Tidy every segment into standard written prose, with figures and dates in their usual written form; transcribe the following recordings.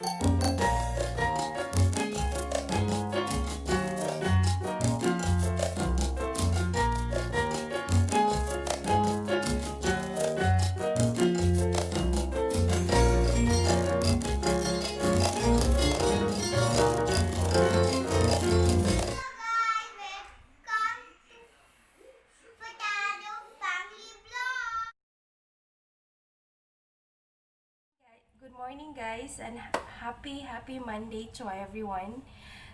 Good morning guys, and happy Monday to everyone.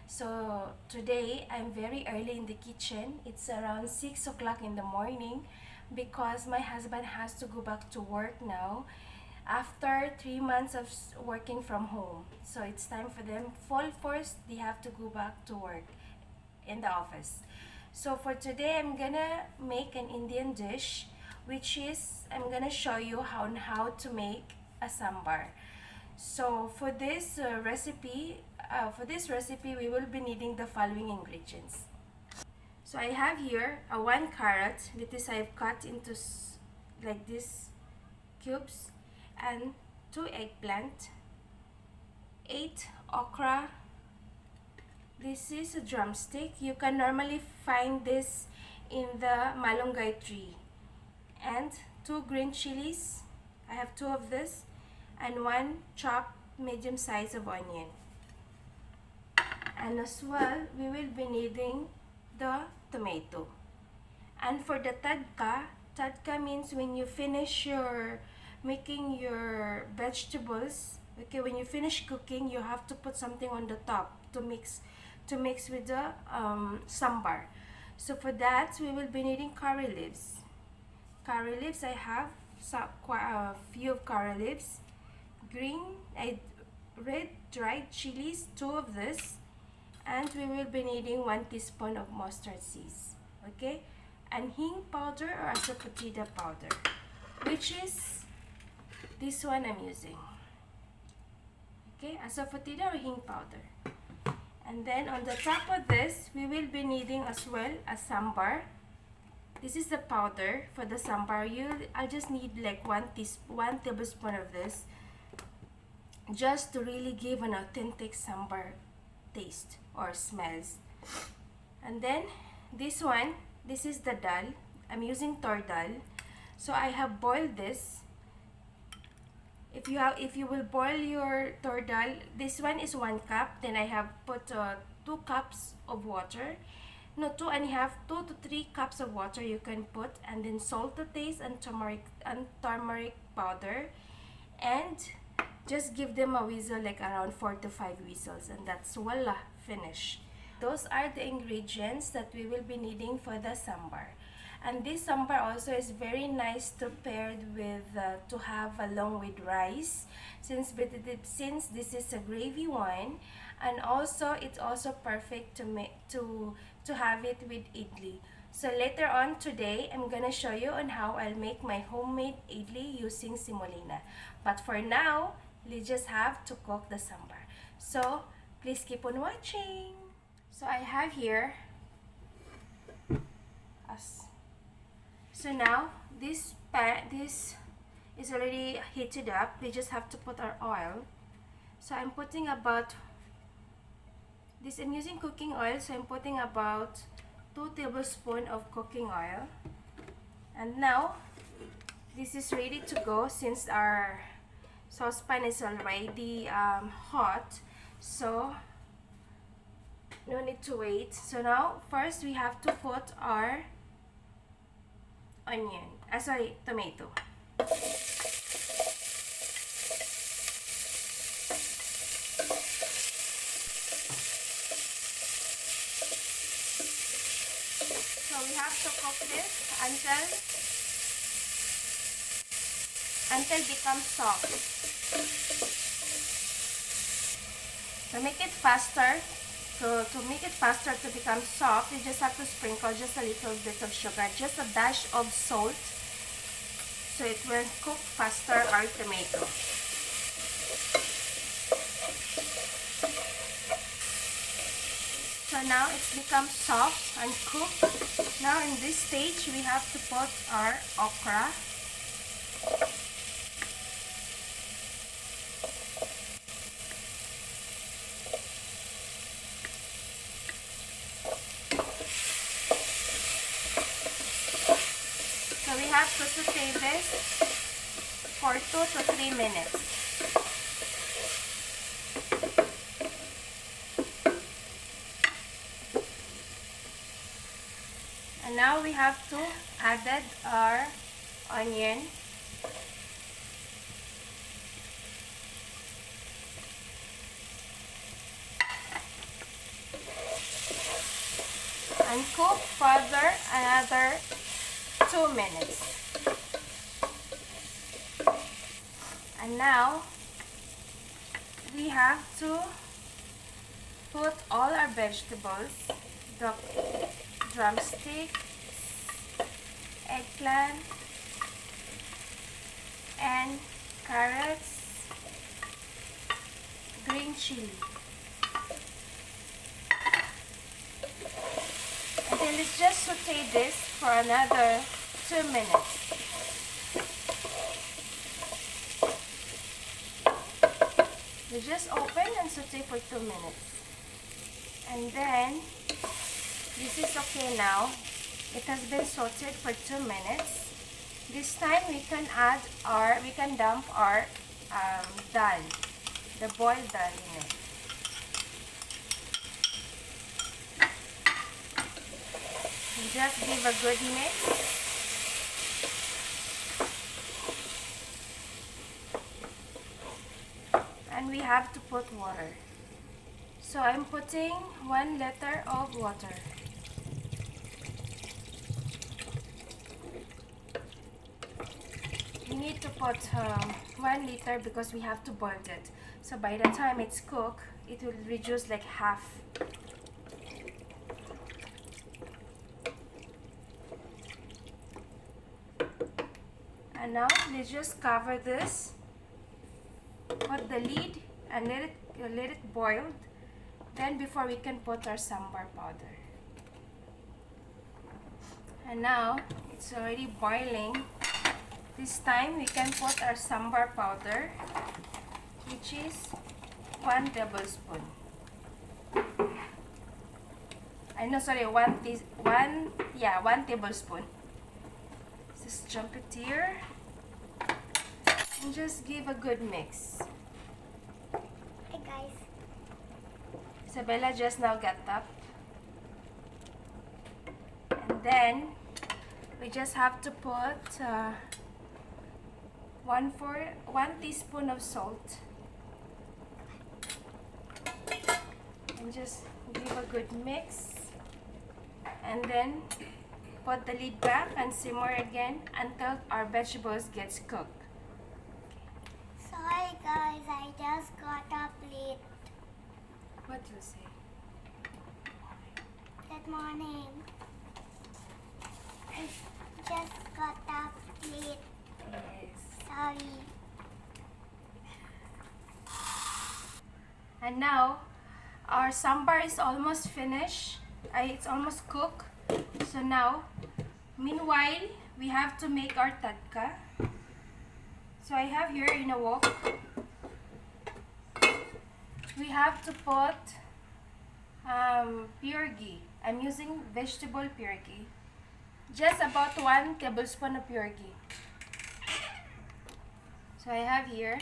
So today I'm very early in the kitchen. It's around 6 o'clock in the morning because my husband has to go back to work now after 3 months of working from home. So it's time for them full force. They have to go back to work in the office. So for today I'm gonna make an Indian dish, which is I'm gonna show you how to make a sambar. So for this recipe we will be needing the following ingredients. So I have here a 1 carrot, which is I've cut into like this cubes, and 2 eggplant, 8 okra. This is a drumstick. You can normally find this in the malunggay tree. And 2 green chilies. I have 2 of this, and 1 chopped medium size of onion. And as well, we will be needing the tomato. And for the tadka means when you finish your making your vegetables, okay, when you finish cooking, you have to put something on the top to mix with the sambar. So for that, we will be needing curry leaves. Curry leaves, I have a few of curry leaves. Red dried chilies, 2 of this. And we will be needing 1 teaspoon of mustard seeds, okay? And hing powder or asafoetida powder, which is this one I'm using, okay? Asafoetida or hing powder. And then on the top of this, we will be needing as well a sambar. This is the powder for the sambar. I'll just need like 1 tablespoon of this, just to really give an authentic sambar taste or smells. And then this is the dal. I'm using tur dal. So I have boiled this. If you will boil your tur dal, this one is 1 cup. Then I have put 2 cups of water. No, 2 to 3 cups of water you can put, and then salt to taste, and turmeric powder, and just give them a whistle, like around 4 to 5 whistles, and that's voila, finished. Those are the ingredients that we will be needing for the sambar. And this sambar also is very nice to pair with to have along with rice, since this is a gravy one, and also it's also perfect to have it with idli. So later on today, I'm gonna show you on how I'll make my homemade idli using semolina. But for now, we just have to cook the sambar. So please keep on watching. So I have here so now this is already heated up. We just have to put our oil. So I'm putting about this. I'm using cooking oil, so I'm putting about 2 tablespoons of cooking oil. And now this is ready to go since our saucepan is already hot, so no need to wait. So now first we have to put our tomato. So we have to cook this until it becomes soft. To make it faster, to become soft, you just have to sprinkle just a little bit of sugar, just a dash of salt, so it will cook faster our tomato. So now it's become soft and cooked. Now in this stage, we have to put our okra. saute this for 2 to 3 minutes. And now we have to add our onion. And cook further another 2 minutes. And now we have to put all our vegetables, the drumstick, eggplant, and carrots, green chili. And then let's just saute this for another 2 minutes. You just open and saute for 2 minutes. And then this is okay now. It has been sauteed for 2 minutes. This time we can dump our dal, the boiled dal in it. And just give a good mix. And we have to put water. So I'm putting 1 liter of water. We need to put 1 liter because we have to boil it. So by the time it's cooked, it will reduce like half. And now let's just cover this. Put the lid and let it boil. Then before we can put our sambar powder. And now it's already boiling. This time we can put our sambar powder, which is 1 tablespoon. One tablespoon. Just jump it here and just give a good mix. Hey guys. Isabella just now got up. And then we just have to put 1 teaspoon of salt. And just give a good mix. And then put the lid back and simmer again until our vegetables gets cooked. Sorry guys, I just got up late. What you say? Good morning. I just got up late. Yes. Sorry. And now our sambar is almost finished. It's almost cooked. So now, meanwhile, we have to make our tadka. So I have here in a wok. We have to put pure ghee. I'm using vegetable pure ghee. Just about 1 tablespoon of pure ghee. So I have here.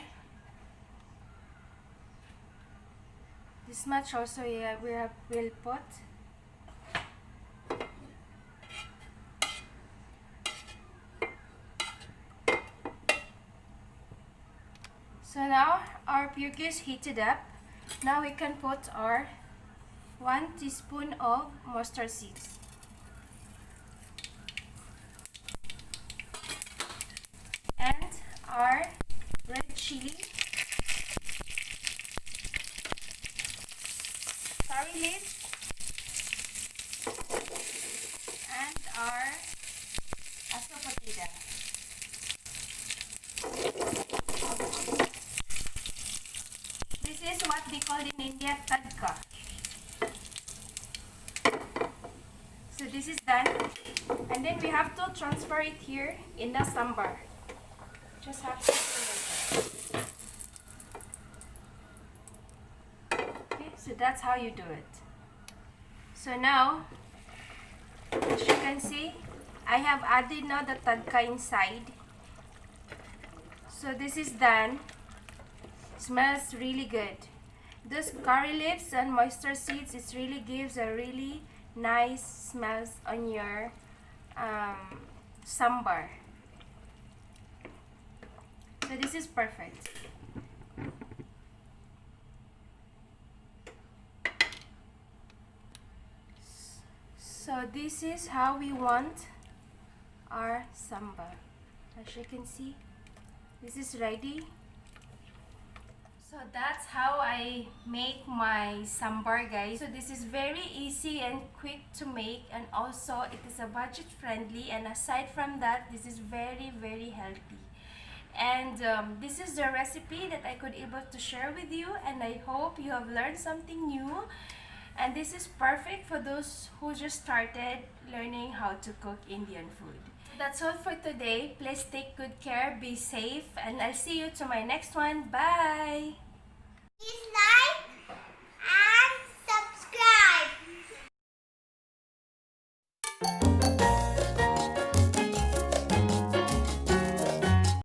This much also we'll put. So now our pure ghee is heated up. Now we can put our 1 teaspoon of mustard seeds. And our red chili, curry leaves, and our asafoetida. This is what we call in India tadka. So this is done, and then we have to transfer it here in the sambar. Just have to do it. Okay, so that's how you do it. So now, as you can see, I have added now the tadka inside. So this is done. Smells really good. Those curry leaves and moisture seeds, it really gives a really nice smells on your sambar. So this is perfect. So this is how we want our sambar. As you can see, this is ready. So that's how I make my sambar, guys. So this is very easy and quick to make, and also it is a budget friendly, and aside from that, this is very healthy. And this is the recipe that I could able to share with you, and I hope you have learned something new. And this is perfect for those who just started learning how to cook Indian food. That's all for today. Please take good care, be safe, and I'll see you to my next one. Bye! Please like,